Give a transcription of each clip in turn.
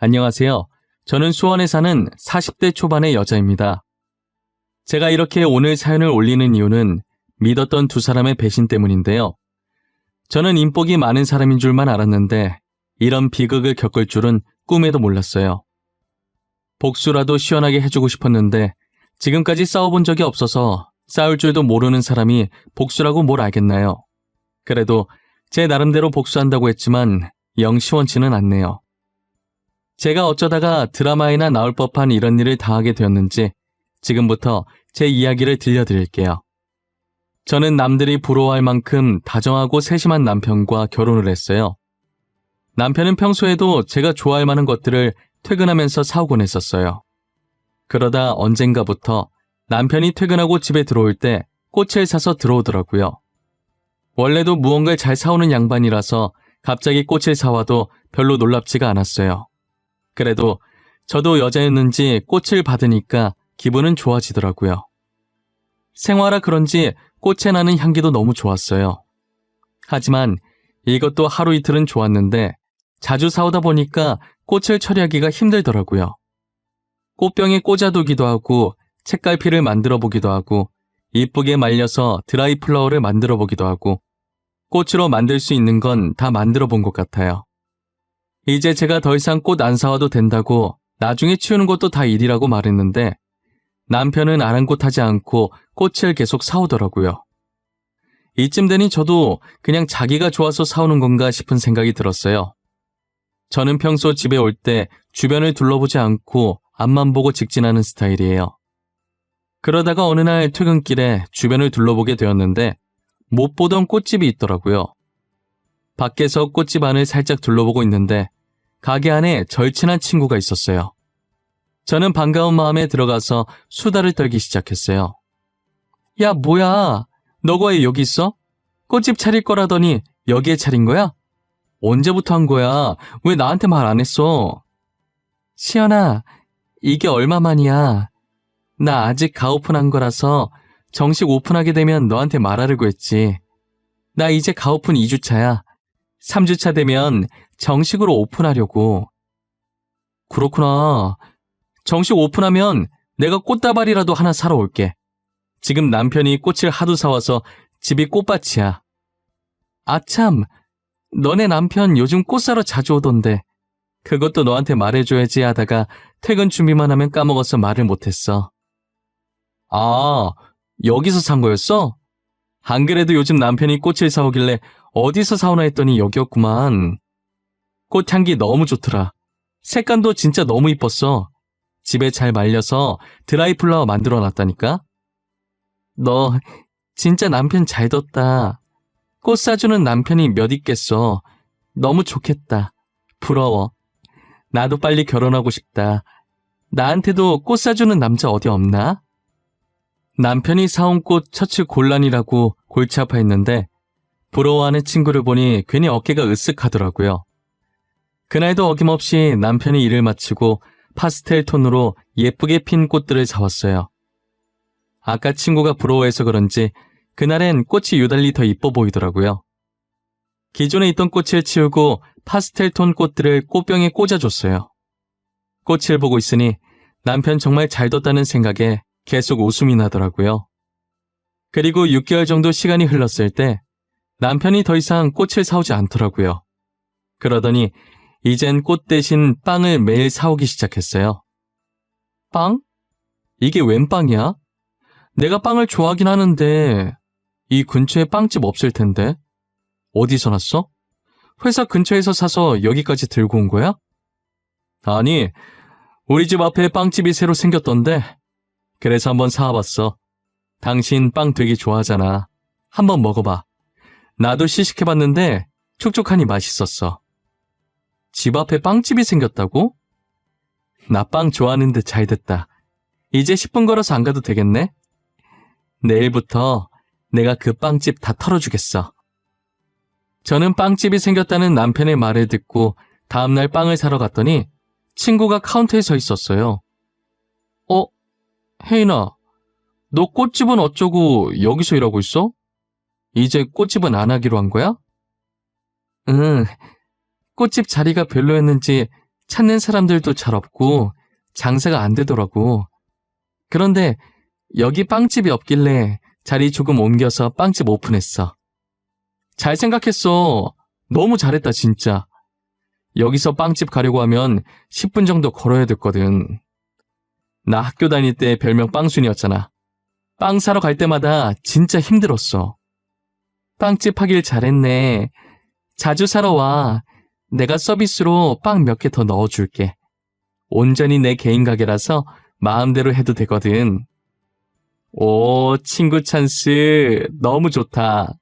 안녕하세요. 저는 수원에 사는 40대 초반의 여자입니다. 제가 이렇게 오늘 사연을 올리는 이유는 믿었던 두 사람의 배신 때문인데요. 저는 인복이 많은 사람인 줄만 알았는데 이런 비극을 겪을 줄은 꿈에도 몰랐어요. 복수라도 시원하게 해주고 싶었는데 지금까지 싸워본 적이 없어서 싸울 줄도 모르는 사람이 복수라고 뭘 알겠나요? 그래도 제 나름대로 복수한다고 했지만 영 시원치는 않네요. 제가 어쩌다가 드라마에나 나올 법한 이런 일을 당하게 되었는지 지금부터 제 이야기를 들려드릴게요. 저는 남들이 부러워할 만큼 다정하고 세심한 남편과 결혼을 했어요. 남편은 평소에도 제가 좋아할 만한 것들을 퇴근하면서 사오곤 했었어요. 그러다 언젠가부터 남편이 퇴근하고 집에 들어올 때 꽃을 사서 들어오더라고요. 원래도 무언가를 잘 사오는 양반이라서 갑자기 꽃을 사와도 별로 놀랍지가 않았어요. 그래도 저도 여자였는지 꽃을 받으니까 기분은 좋아지더라고요. 생화라 그런지 꽃에 나는 향기도 너무 좋았어요. 하지만 이것도 하루 이틀은 좋았는데 자주 사오다 보니까 꽃을 처리하기가 힘들더라고요. 꽃병에 꽂아두기도 하고 책갈피를 만들어 보기도 하고 이쁘게 말려서 드라이 플라워를 만들어 보기도 하고 꽃으로 만들 수 있는 건 다 만들어 본 것 같아요. 이제 제가 더 이상 꽃 안 사와도 된다고 나중에 치우는 것도 다 일이라고 말했는데 남편은 아랑곳하지 않고 꽃을 계속 사오더라고요. 이쯤 되니 저도 그냥 자기가 좋아서 사오는 건가 싶은 생각이 들었어요. 저는 평소 집에 올 때 주변을 둘러보지 않고 앞만 보고 직진하는 스타일이에요. 그러다가 어느 날 퇴근길에 주변을 둘러보게 되었는데 못 보던 꽃집이 있더라고요. 밖에서 꽃집 안을 살짝 둘러보고 있는데 가게 안에 절친한 친구가 있었어요. 저는 반가운 마음에 들어가서 수다를 떨기 시작했어요. 야, 뭐야? 너가 왜 여기 있어? 꽃집 차릴 거라더니 여기에 차린 거야? 언제부터 한 거야? 왜 나한테 말 안 했어? 시연아, 이게 얼마만이야? 나 아직 가오픈한 거라서 정식 오픈하게 되면 너한테 말하려고 했지. 나 이제 가오픈 2주차야. 3주차 되면 정식으로 오픈하려고. 그렇구나. 정식 오픈하면 내가 꽃다발이라도 하나 사러 올게. 지금 남편이 꽃을 하도 사와서 집이 꽃밭이야. 아참, 너네 남편 요즘 꽃 사러 자주 오던데. 그것도 너한테 말해줘야지 하다가 퇴근 준비만 하면 까먹어서 말을 못했어. 아, 여기서 산 거였어? 안 그래도 요즘 남편이 꽃을 사오길래 어디서 사오나 했더니 여기였구만. 꽃향기 너무 좋더라. 색감도 진짜 너무 이뻤어. 집에 잘 말려서 드라이 플라워 만들어 놨다니까? 너 진짜 남편 잘 뒀다. 꽃 사주는 남편이 몇 있겠어. 너무 좋겠다. 부러워. 나도 빨리 결혼하고 싶다. 나한테도 꽃 사주는 남자 어디 없나? 남편이 사온 꽃 처치 곤란이라고 골치 아파했는데 부러워하는 친구를 보니 괜히 어깨가 으쓱하더라고요. 그날도 어김없이 남편이 일을 마치고 파스텔 톤으로 예쁘게 핀 꽃들을 사왔어요. 아까 친구가 부러워해서 그런지 그날엔 꽃이 유달리 더 이뻐 보이더라고요. 기존에 있던 꽃을 치우고 파스텔 톤 꽃들을 꽃병에 꽂아줬어요. 꽃을 보고 있으니 남편 정말 잘 뒀다는 생각에 계속 웃음이 나더라고요. 그리고 6개월 정도 시간이 흘렀을 때 남편이 더 이상 꽃을 사오지 않더라고요. 그러더니 이젠 꽃 대신 빵을 매일 사오기 시작했어요. 빵? 이게 웬 빵이야? 내가 빵을 좋아하긴 하는데 이 근처에 빵집 없을 텐데. 어디서 났어? 회사 근처에서 사서 여기까지 들고 온 거야? 아니, 우리 집 앞에 빵집이 새로 생겼던데 그래서 한번 사와봤어. 당신 빵 되게 좋아하잖아. 한번 먹어봐. 나도 시식해봤는데 촉촉하니 맛있었어. 집 앞에 빵집이 생겼다고? 나 빵 좋아하는데 잘 됐다. 이제 10분 걸어서 안 가도 되겠네? 내일부터 내가 그 빵집 다 털어주겠어. 저는 빵집이 생겼다는 남편의 말을 듣고 다음날 빵을 사러 갔더니 친구가 카운터에 서 있었어요. 혜인아, 너 꽃집은 어쩌고 여기서 일하고 있어? 이제 꽃집은 안 하기로 한 거야? 응, 꽃집 자리가 별로였는지 찾는 사람들도 잘 없고 장사가 안 되더라고. 그런데 여기 빵집이 없길래 자리 조금 옮겨서 빵집 오픈했어. 잘 생각했어. 너무 잘했다, 진짜. 여기서 빵집 가려고 하면 10분 정도 걸어야 됐거든. 나 학교 다닐 때 별명 빵순이었잖아. 빵 사러 갈 때마다 진짜 힘들었어. 빵집 하길 잘했네. 자주 사러 와. 내가 서비스로 빵 몇 개 더 넣어줄게. 온전히 내 개인 가게라서 마음대로 해도 되거든. 오, 친구 찬스. 너무 좋다.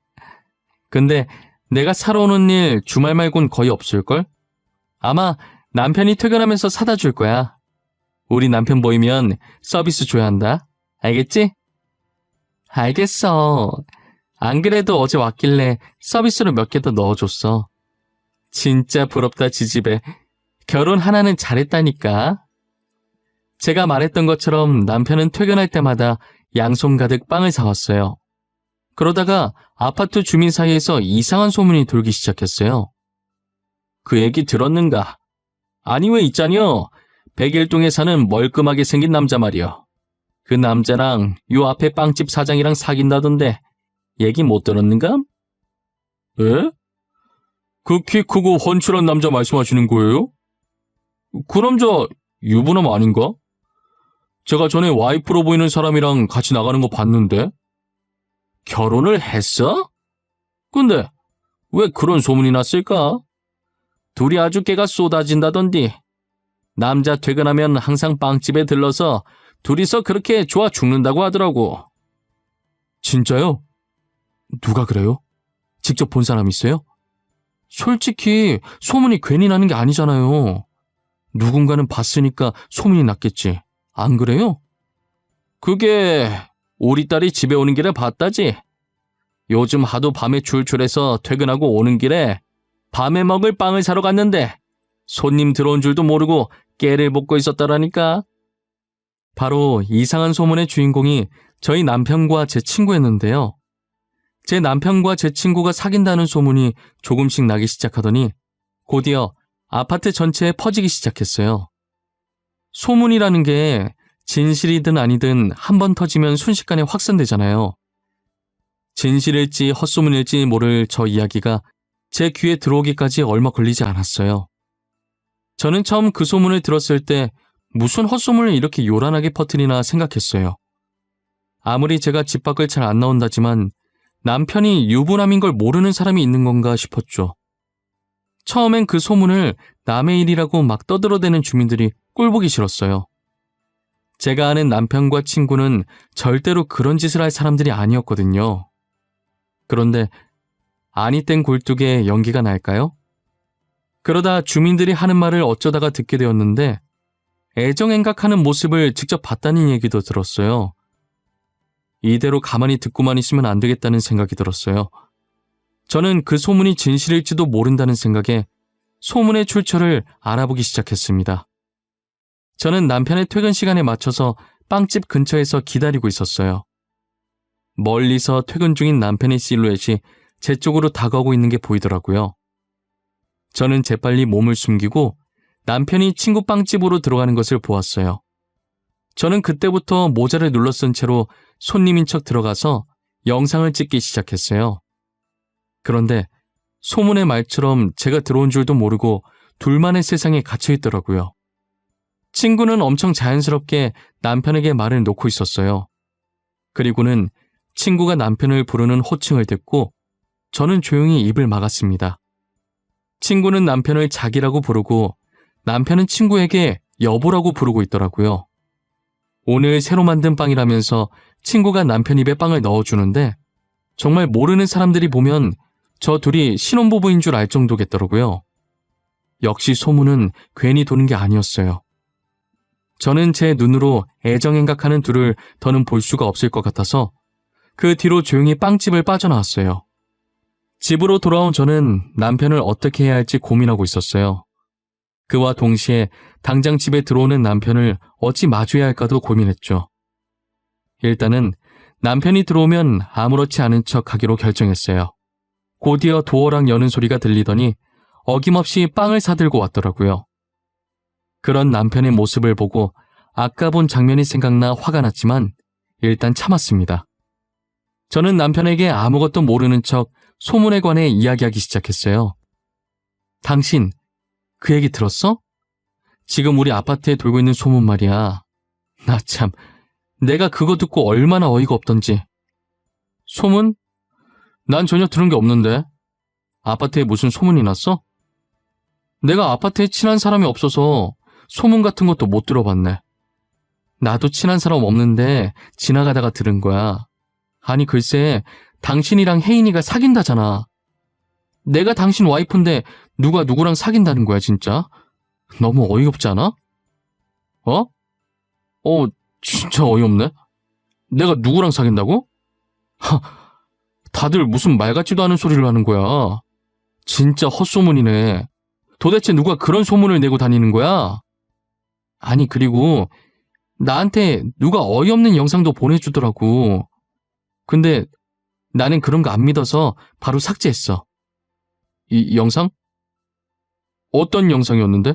근데 내가 사러 오는 일 주말 말곤 거의 없을걸? 아마 남편이 퇴근하면서 사다 줄 거야. 우리 남편 보이면 서비스 줘야 한다. 알겠지? 알겠어. 안 그래도 어제 왔길래 서비스로 몇 개 더 넣어줬어. 진짜 부럽다, 지집애. 결혼 하나는 잘했다니까. 제가 말했던 것처럼 남편은 퇴근할 때마다 양손 가득 빵을 사왔어요. 그러다가 아파트 주민 사이에서 이상한 소문이 돌기 시작했어요. 그 얘기 들었는가? 아니, 왜 있자녀? 백일동에 사는 멀끔하게 생긴 남자 말이여. 그 남자랑 요 앞에 빵집 사장이랑 사귄다던데 얘기 못 들었는가? 에? 그 키 크고 훤칠한 남자 말씀하시는 거예요? 그 남자 유부남 아닌가? 제가 전에 와이프로 보이는 사람이랑 같이 나가는 거 봤는데. 결혼을 했어? 근데 왜 그런 소문이 났을까? 둘이 아주 깨가 쏟아진다던디. 남자 퇴근하면 항상 빵집에 들러서 둘이서 그렇게 좋아 죽는다고 하더라고. 진짜요? 누가 그래요? 직접 본 사람 있어요? 솔직히 소문이 괜히 나는 게 아니잖아요. 누군가는 봤으니까 소문이 났겠지. 안 그래요? 그게 우리 딸이 집에 오는 길에 봤다지. 요즘 하도 밤에 출출해서 퇴근하고 오는 길에 밤에 먹을 빵을 사러 갔는데 손님 들어온 줄도 모르고 깨를 먹고 있었다라니까. 바로 이상한 소문의 주인공이 저희 남편과 제 친구였는데요. 제 남편과 제 친구가 사귄다는 소문이 조금씩 나기 시작하더니 곧이어 아파트 전체에 퍼지기 시작했어요. 소문이라는 게 진실이든 아니든 한 번 터지면 순식간에 확산되잖아요. 진실일지 헛소문일지 모를 저 이야기가 제 귀에 들어오기까지 얼마 걸리지 않았어요. 저는 처음 그 소문을 들었을 때 무슨 헛소문을 이렇게 요란하게 퍼뜨리나 생각했어요. 아무리 제가 집 밖을 잘 안 나온다지만 남편이 유부남인 걸 모르는 사람이 있는 건가 싶었죠. 처음엔 그 소문을 남의 일이라고 막 떠들어대는 주민들이 꼴보기 싫었어요. 제가 아는 남편과 친구는 절대로 그런 짓을 할 사람들이 아니었거든요. 그런데 아니 땐 굴뚝에 연기가 날까요? 그러다 주민들이 하는 말을 어쩌다가 듣게 되었는데 애정행각하는 모습을 직접 봤다는 얘기도 들었어요. 이대로 가만히 듣고만 있으면 안 되겠다는 생각이 들었어요. 저는 그 소문이 진실일지도 모른다는 생각에 소문의 출처를 알아보기 시작했습니다. 저는 남편의 퇴근 시간에 맞춰서 빵집 근처에서 기다리고 있었어요. 멀리서 퇴근 중인 남편의 실루엣이 제 쪽으로 다가오고 있는 게 보이더라고요. 저는 재빨리 몸을 숨기고 남편이 친구 빵집으로 들어가는 것을 보았어요. 저는 그때부터 모자를 눌러 쓴 채로 손님인 척 들어가서 영상을 찍기 시작했어요. 그런데 소문의 말처럼 제가 들어온 줄도 모르고 둘만의 세상에 갇혀 있더라고요. 친구는 엄청 자연스럽게 남편에게 말을 놓고 있었어요. 그리고는 친구가 남편을 부르는 호칭을 듣고 저는 조용히 입을 막았습니다. 친구는 남편을 자기라고 부르고 남편은 친구에게 여보라고 부르고 있더라고요. 오늘 새로 만든 빵이라면서 친구가 남편 입에 빵을 넣어주는데 정말 모르는 사람들이 보면 저 둘이 신혼부부인 줄 알 정도겠더라고요. 역시 소문은 괜히 도는 게 아니었어요. 저는 제 눈으로 애정행각하는 둘을 더는 볼 수가 없을 것 같아서 그 뒤로 조용히 빵집을 빠져나왔어요. 집으로 돌아온 저는 남편을 어떻게 해야 할지 고민하고 있었어요. 그와 동시에 당장 집에 들어오는 남편을 어찌 마주해야 할까도 고민했죠. 일단은 남편이 들어오면 아무렇지 않은 척 하기로 결정했어요. 곧이어 도어락 여는 소리가 들리더니 어김없이 빵을 사들고 왔더라고요. 그런 남편의 모습을 보고 아까 본 장면이 생각나 화가 났지만 일단 참았습니다. 저는 남편에게 아무것도 모르는 척 소문에 관해 이야기하기 시작했어요. 당신, 그 얘기 들었어? 지금 우리 아파트에 돌고 있는 소문 말이야. 나 참, 내가 그거 듣고 얼마나 어이가 없던지. 소문? 난 전혀 들은 게 없는데. 아파트에 무슨 소문이 났어? 내가 아파트에 친한 사람이 없어서 소문 같은 것도 못 들어봤네. 나도 친한 사람 없는데 지나가다가 들은 거야. 아니 글쎄, 당신이랑 혜인이가 사귄다잖아. 내가 당신 와이프인데 누가 누구랑 사귄다는 거야 진짜? 너무 어이없지 않아? 어? 진짜 어이없네. 내가 누구랑 사귄다고? 하, 다들 무슨 말 같지도 않은 소리를 하는 거야. 진짜 헛소문이네. 도대체 누가 그런 소문을 내고 다니는 거야? 아니 그리고 나한테 누가 어이없는 영상도 보내주더라고. 근데 나는 그런 거 안 믿어서 바로 삭제했어. 이 영상? 어떤 영상이었는데?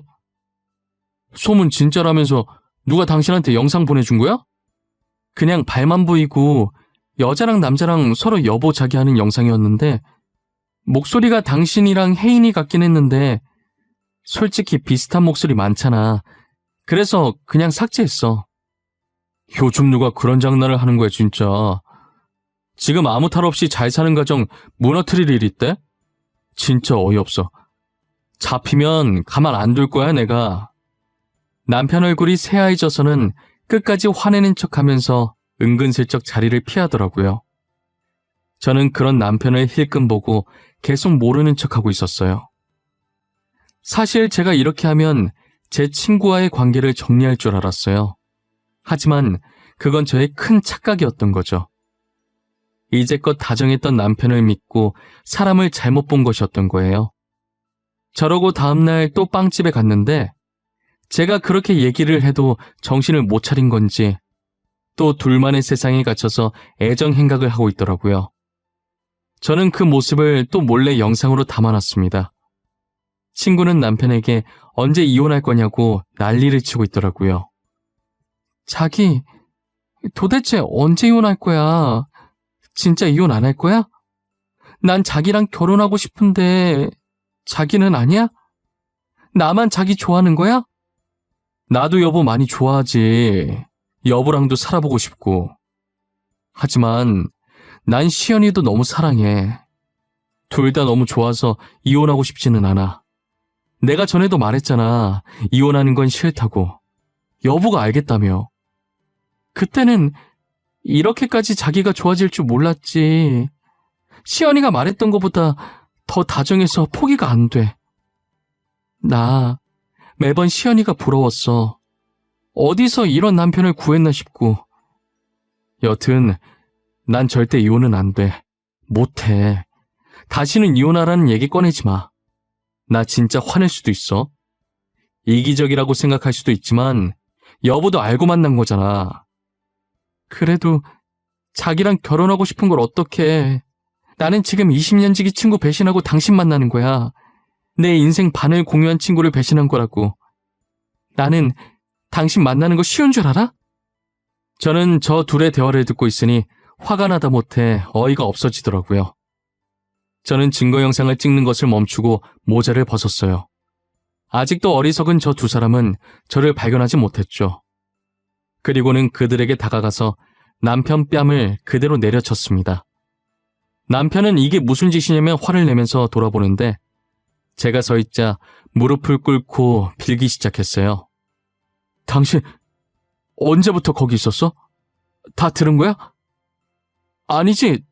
소문 진짜라면서 누가 당신한테 영상 보내준 거야? 그냥 발만 보이고 여자랑 남자랑 서로 여보 자기 하는 영상이었는데 목소리가 당신이랑 혜인이 같긴 했는데 솔직히 비슷한 목소리 많잖아. 그래서 그냥 삭제했어. 요즘 누가 그런 장난을 하는 거야 진짜. 지금 아무 탈 없이 잘 사는 가정 무너뜨릴 일이 있대? 진짜 어이없어. 잡히면 가만 안 둘 거야 내가. 남편 얼굴이 새하얘져서는 끝까지 화내는 척하면서 은근슬쩍 자리를 피하더라고요. 저는 그런 남편을 힐끔 보고 계속 모르는 척하고 있었어요. 사실 제가 이렇게 하면 제 친구와의 관계를 정리할 줄 알았어요. 하지만 그건 저의 큰 착각이었던 거죠. 이제껏 다정했던 남편을 믿고 사람을 잘못 본 것이었던 거예요. 저러고 다음날 또 빵집에 갔는데 제가 그렇게 얘기를 해도 정신을 못 차린 건지 또 둘만의 세상에 갇혀서 애정 행각을 하고 있더라고요. 저는 그 모습을 또 몰래 영상으로 담아놨습니다. 친구는 남편에게 언제 이혼할 거냐고 난리를 치고 있더라고요. 자기, 도대체 언제 이혼할 거야? 진짜 이혼 안 할 거야? 난 자기랑 결혼하고 싶은데 자기는 아니야? 나만 자기 좋아하는 거야? 나도 여보 많이 좋아하지. 여보랑도 살아보고 싶고. 하지만 난 시연이도 너무 사랑해. 둘 다 너무 좋아서 이혼하고 싶지는 않아. 내가 전에도 말했잖아. 이혼하는 건 싫다고. 여보가 알겠다며. 그때는 이렇게까지 자기가 좋아질 줄 몰랐지. 시연이가 말했던 것보다 더 다정해서 포기가 안 돼. 나 매번 시연이가 부러웠어. 어디서 이런 남편을 구했나 싶고. 여튼 난 절대 이혼은 안 돼. 못해. 다시는 이혼하라는 얘기 꺼내지 마. 나 진짜 화낼 수도 있어. 이기적이라고 생각할 수도 있지만 여보도 알고 만난 거잖아. 그래도 자기랑 결혼하고 싶은 걸 어떡해. 나는 지금 20년 지기 친구 배신하고 당신 만나는 거야. 내 인생 반을 공유한 친구를 배신한 거라고. 나는 당신 만나는 거 쉬운 줄 알아? 저는 저 둘의 대화를 듣고 있으니 화가 나다 못해 어이가 없어지더라고요. 저는 증거 영상을 찍는 것을 멈추고 모자를 벗었어요. 아직도 어리석은 저 두 사람은 저를 발견하지 못했죠. 그리고는 그들에게 다가가서 남편 뺨을 그대로 내려쳤습니다. 남편은 이게 무슨 짓이냐며 화를 내면서 돌아보는데 제가 서 있자 무릎을 꿇고 빌기 시작했어요. 당신 언제부터 거기 있었어? 다 들은 거야? 아니지.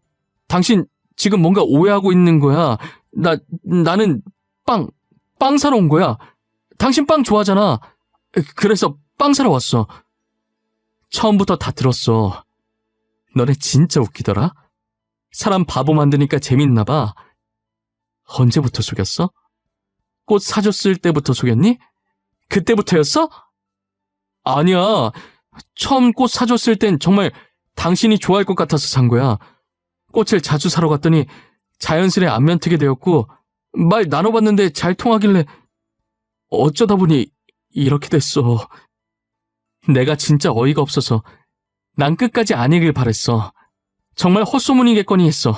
당신 지금 뭔가 오해하고 있는 거야. 나는 빵 사러 온 거야. 당신 빵 좋아하잖아. 그래서 빵 사러 왔어. 처음부터 다 들었어. 너네 진짜 웃기더라. 사람 바보 만드니까 재밌나 봐. 언제부터 속였어? 꽃 사줬을 때부터 속였니? 그때부터였어? 아니야. 처음 꽃 사줬을 땐 정말 당신이 좋아할 것 같아서 산 거야. 꽃을 자주 사러 갔더니 자연스레 안면 트게 되었고 말 나눠봤는데 잘 통하길래 어쩌다 보니 이렇게 됐어. 내가 진짜 어이가 없어서 난 끝까지 아니길 바랬어. 정말 헛소문이겠거니 했어.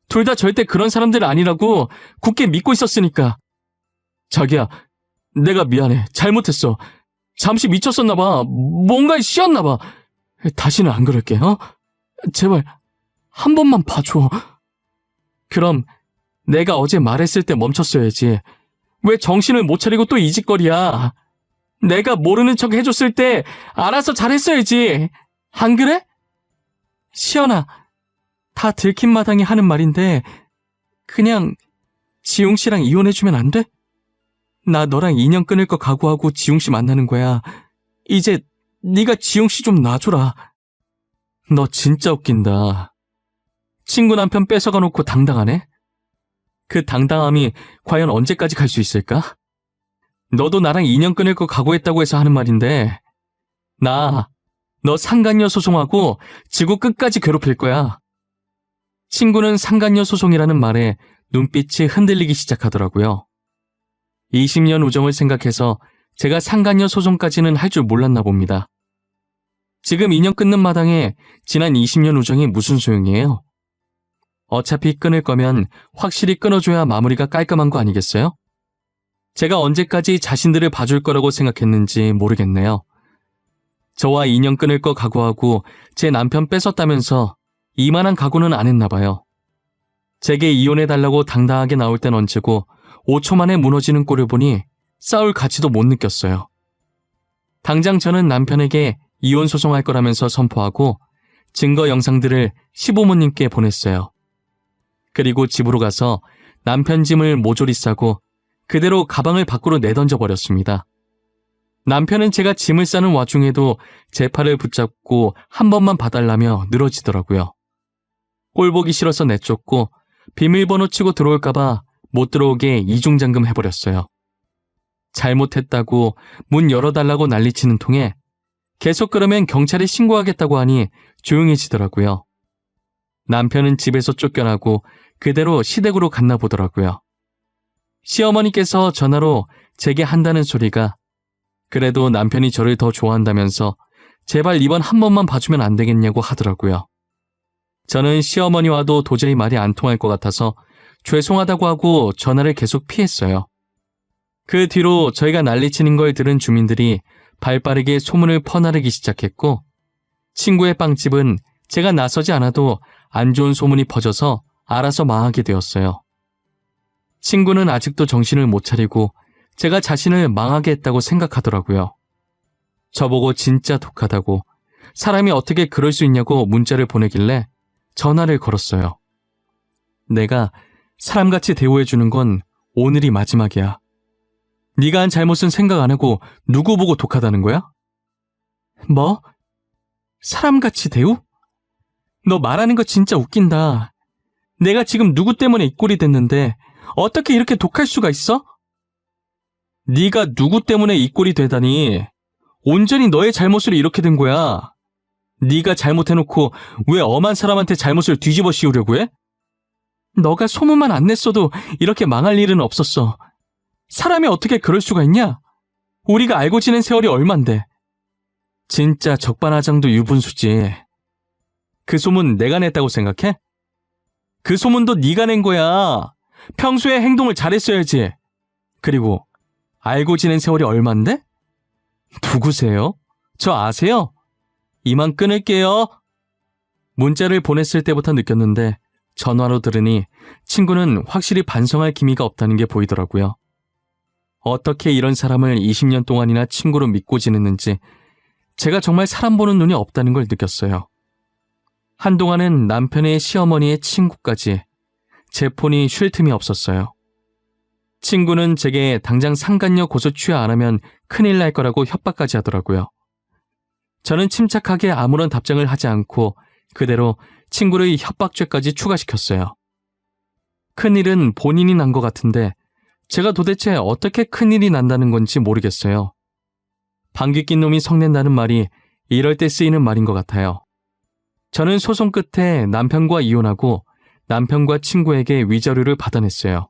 둘 다 절대 그런 사람들 아니라고 굳게 믿고 있었으니까. 자기야, 내가 미안해. 잘못했어. 잠시 미쳤었나 봐. 뭔가에 씌었나 봐. 다시는 안 그럴게, 어? 제발 한 번만 봐줘. 그럼 내가 어제 말했을 때 멈췄어야지. 왜 정신을 못 차리고 또 이 짓거리야. 내가 모르는 척 해줬을 때 알아서 잘했어야지. 안 그래? 시연아, 다 들킨 마당에 하는 말인데 그냥 지웅 씨랑 이혼해주면 안 돼? 나 너랑 인연 끊을 거 각오하고 지웅 씨 만나는 거야. 이제 네가 지웅 씨 좀 놔줘라. 너 진짜 웃긴다. 친구 남편 뺏어가 놓고 당당하네? 그 당당함이 과연 언제까지 갈 수 있을까? 너도 나랑 인연 끊을 거 각오했다고 해서 하는 말인데 너 상간녀 소송하고 지구 끝까지 괴롭힐 거야. 친구는 상간녀 소송이라는 말에 눈빛이 흔들리기 시작하더라고요. 20년 우정을 생각해서 제가 상간녀 소송까지는 할 줄 몰랐나 봅니다. 지금 인연 끊는 마당에 지난 20년 우정이 무슨 소용이에요? 어차피 끊을 거면 확실히 끊어줘야 마무리가 깔끔한 거 아니겠어요? 제가 언제까지 자신들을 봐줄 거라고 생각했는지 모르겠네요. 저와 인연 끊을 거 각오하고 제 남편 뺏었다면서 이만한 각오는 안 했나 봐요. 제게 이혼해달라고 당당하게 나올 땐 언제고 5초 만에 무너지는 꼴을 보니 싸울 가치도 못 느꼈어요. 당장 저는 남편에게 이혼 소송할 거라면서 선포하고 증거 영상들을 시부모님께 보냈어요. 그리고 집으로 가서 남편 짐을 모조리 싸고 그대로 가방을 밖으로 내던져 버렸습니다. 남편은 제가 짐을 싸는 와중에도 제 팔을 붙잡고 한 번만 봐달라며 늘어지더라고요. 꼴 보기 싫어서 내쫓고 비밀번호 치고 들어올까봐 못 들어오게 이중잠금 해버렸어요. 잘못했다고 문 열어달라고 난리치는 통에 계속 그러면 경찰에 신고하겠다고 하니 조용해지더라고요. 남편은 집에서 쫓겨나고 그대로 시댁으로 갔나 보더라고요. 시어머니께서 전화로 제게 한다는 소리가 그래도 남편이 저를 더 좋아한다면서 제발 이번 한 번만 봐주면 안 되겠냐고 하더라고요. 저는 시어머니와도 도저히 말이 안 통할 것 같아서 죄송하다고 하고 전화를 계속 피했어요. 그 뒤로 저희가 난리치는 걸 들은 주민들이 발빠르게 소문을 퍼나르기 시작했고 친구의 빵집은 제가 나서지 않아도 안 좋은 소문이 퍼져서 알아서 망하게 되었어요. 친구는 아직도 정신을 못 차리고 제가 자신을 망하게 했다고 생각하더라고요. 저보고 진짜 독하다고 사람이 어떻게 그럴 수 있냐고 문자를 보내길래 전화를 걸었어요. 내가 사람같이 대우해주는 건 오늘이 마지막이야. 네가 한 잘못은 생각 안 하고 누구 보고 독하다는 거야? 뭐? 사람같이 대우? 너 말하는 거 진짜 웃긴다. 내가 지금 누구 때문에 이 꼴이 됐는데 어떻게 이렇게 독할 수가 있어? 네가 누구 때문에 이 꼴이 되다니 온전히 너의 잘못으로 이렇게 된 거야. 네가 잘못해놓고 왜 엄한 사람한테 잘못을 뒤집어 씌우려고 해? 너가 소문만 안 냈어도 이렇게 망할 일은 없었어. 사람이 어떻게 그럴 수가 있냐? 우리가 알고 지낸 세월이 얼만데. 진짜 적반하장도 유분수지. 그 소문 내가 냈다고 생각해? 그 소문도 네가 낸 거야. 평소에 행동을 잘했어야지. 그리고 알고 지낸 세월이 얼만데? 누구세요? 저 아세요? 이만 끊을게요. 문자를 보냈을 때부터 느꼈는데 전화로 들으니 친구는 확실히 반성할 기미가 없다는 게 보이더라고요. 어떻게 이런 사람을 20년 동안이나 친구로 믿고 지냈는지 제가 정말 사람 보는 눈이 없다는 걸 느꼈어요. 한동안은 남편의 시어머니의 친구까지 제 폰이 쉴 틈이 없었어요. 친구는 제게 당장 상간녀 고소 취하 안 하면 큰일 날 거라고 협박까지 하더라고요. 저는 침착하게 아무런 답장을 하지 않고 그대로 친구의 협박죄까지 추가시켰어요. 큰일은 본인이 난 것 같은데 제가 도대체 어떻게 큰일이 난다는 건지 모르겠어요. 방귀 낀 놈이 성낸다는 말이 이럴 때 쓰이는 말인 것 같아요. 저는 소송 끝에 남편과 이혼하고 남편과 친구에게 위자료를 받아냈어요.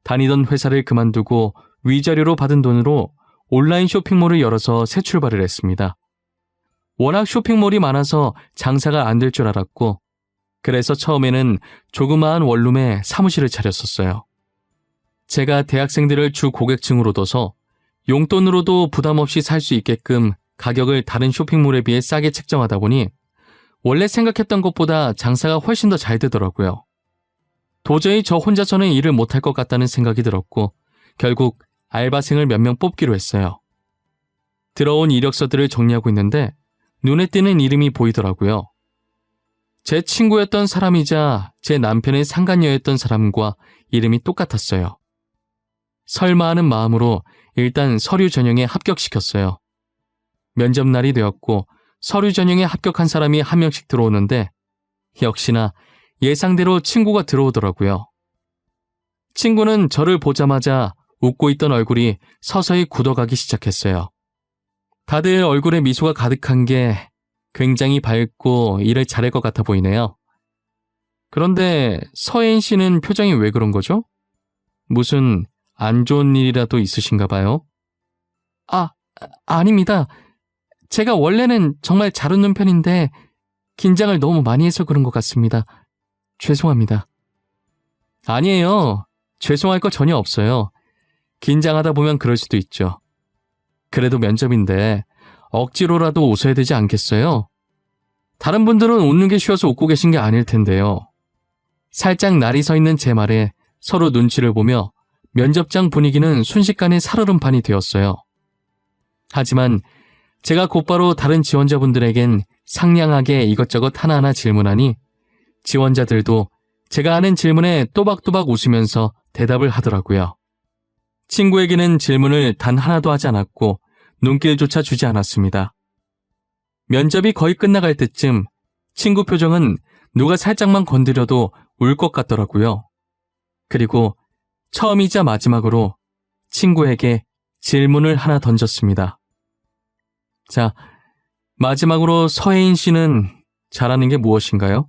다니던 회사를 그만두고 위자료로 받은 돈으로 온라인 쇼핑몰을 열어서 새 출발을 했습니다. 워낙 쇼핑몰이 많아서 장사가 안 될 줄 알았고, 그래서 처음에는 조그마한 원룸에 사무실을 차렸었어요. 제가 대학생들을 주 고객층으로 둬서 용돈으로도 부담 없이 살 수 있게끔 가격을 다른 쇼핑몰에 비해 싸게 책정하다 보니 원래 생각했던 것보다 장사가 훨씬 더 잘 되더라고요. 도저히 저 혼자서는 일을 못할 것 같다는 생각이 들었고 결국 알바생을 몇 명 뽑기로 했어요. 들어온 이력서들을 정리하고 있는데 눈에 띄는 이름이 보이더라고요. 제 친구였던 사람이자 제 남편의 상간녀였던 사람과 이름이 똑같았어요. 설마 하는 마음으로 일단 서류 전형에 합격시켰어요. 면접 날이 되었고 서류 전형에 합격한 사람이 한 명씩 들어오는데 역시나 예상대로 친구가 들어오더라고요. 친구는 저를 보자마자 웃고 있던 얼굴이 서서히 굳어가기 시작했어요. 다들 얼굴에 미소가 가득한 게 굉장히 밝고 일을 잘할 것 같아 보이네요. 그런데 서혜인 씨는 표정이 왜 그런 거죠? 무슨 안 좋은 일이라도 있으신가 봐요? 아닙니다. 제가 원래는 정말 잘 웃는 편인데 긴장을 너무 많이 해서 그런 것 같습니다. 죄송합니다. 아니에요. 죄송할 거 전혀 없어요. 긴장하다 보면 그럴 수도 있죠. 그래도 면접인데 억지로라도 웃어야 되지 않겠어요? 다른 분들은 웃는 게 쉬워서 웃고 계신 게 아닐 텐데요. 살짝 날이 서 있는 제 말에 서로 눈치를 보며 면접장 분위기는 순식간에 살얼음판이 되었어요. 하지만 제가 곧바로 다른 지원자분들에겐 상냥하게 이것저것 하나하나 질문하니 지원자들도 제가 하는 질문에 또박또박 웃으면서 대답을 하더라고요. 친구에게는 질문을 단 하나도 하지 않았고 눈길조차 주지 않았습니다. 면접이 거의 끝나갈 때쯤 친구 표정은 누가 살짝만 건드려도 울 것 같더라고요. 그리고 처음이자 마지막으로 친구에게 질문을 하나 던졌습니다. 자, 마지막으로 서혜인 씨는 잘하는 게 무엇인가요?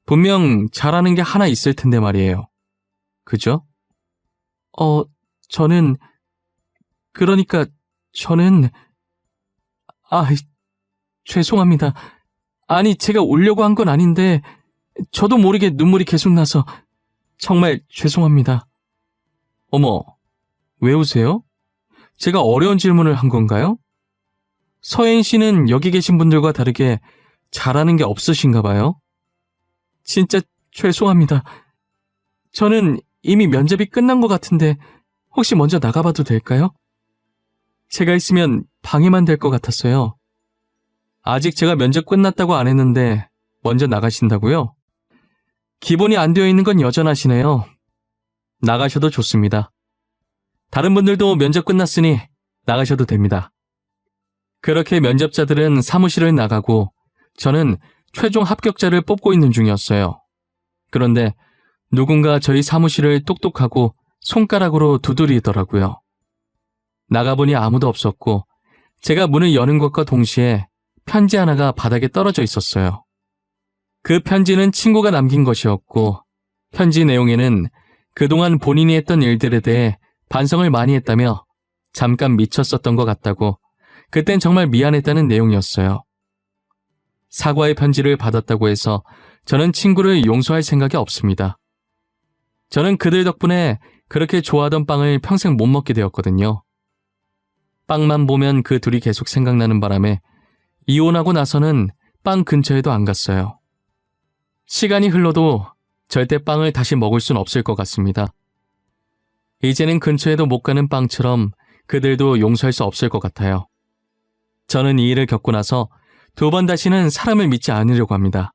분명 잘하는 게 하나 있을 텐데 말이에요. 그죠? 저는 죄송합니다. 아니, 제가 울려고 한 건 아닌데 저도 모르게 눈물이 계속 나서 정말 죄송합니다. 어머, 왜 우세요? 제가 어려운 질문을 한 건가요? 서혜인 씨는 여기 계신 분들과 다르게 잘하는 게 없으신가 봐요? 진짜 죄송합니다. 저는 이미 면접이 끝난 것 같은데 혹시 먼저 나가봐도 될까요? 제가 있으면 방해만 될 것 같았어요. 아직 제가 면접 끝났다고 안 했는데 먼저 나가신다고요? 기본이 안 되어 있는 건 여전하시네요. 나가셔도 좋습니다. 다른 분들도 면접 끝났으니 나가셔도 됩니다. 그렇게 면접자들은 사무실을 나가고 저는 최종 합격자를 뽑고 있는 중이었어요. 그런데 누군가 저희 사무실을 똑똑하고 손가락으로 두드리더라고요. 나가보니 아무도 없었고 제가 문을 여는 것과 동시에 편지 하나가 바닥에 떨어져 있었어요. 그 편지는 친구가 남긴 것이었고 편지 내용에는 그동안 본인이 했던 일들에 대해 반성을 많이 했다며 잠깐 미쳤었던 것 같다고 그땐 정말 미안했다는 내용이었어요. 사과의 편지를 받았다고 해서 저는 친구를 용서할 생각이 없습니다. 저는 그들 덕분에 그렇게 좋아하던 빵을 평생 못 먹게 되었거든요. 빵만 보면 그 둘이 계속 생각나는 바람에 이혼하고 나서는 빵 근처에도 안 갔어요. 시간이 흘러도 절대 빵을 다시 먹을 순 없을 것 같습니다. 이제는 근처에도 못 가는 빵처럼 그들도 용서할 수 없을 것 같아요. 저는 이 일을 겪고 나서 2번 다시는 사람을 믿지 않으려고 합니다.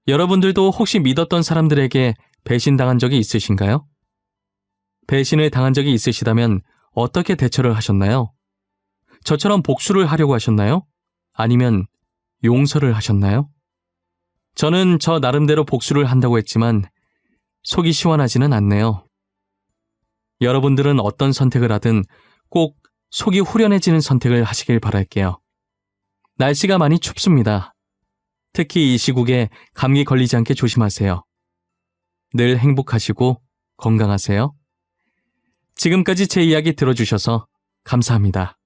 여러분들도 혹시 믿었던 사람들에게 배신당한 적이 있으신가요? 배신을 당한 적이 있으시다면 어떻게 대처를 하셨나요? 저처럼 복수를 하려고 하셨나요? 아니면 용서를 하셨나요? 저는 저 나름대로 복수를 한다고 했지만 속이 시원하지는 않네요. 여러분들은 어떤 선택을 하든 꼭 속이 후련해지는 선택을 하시길 바랄게요. 날씨가 많이 춥습니다. 특히 이 시국에 감기 걸리지 않게 조심하세요. 늘 행복하시고 건강하세요. 지금까지 제 이야기 들어주셔서 감사합니다.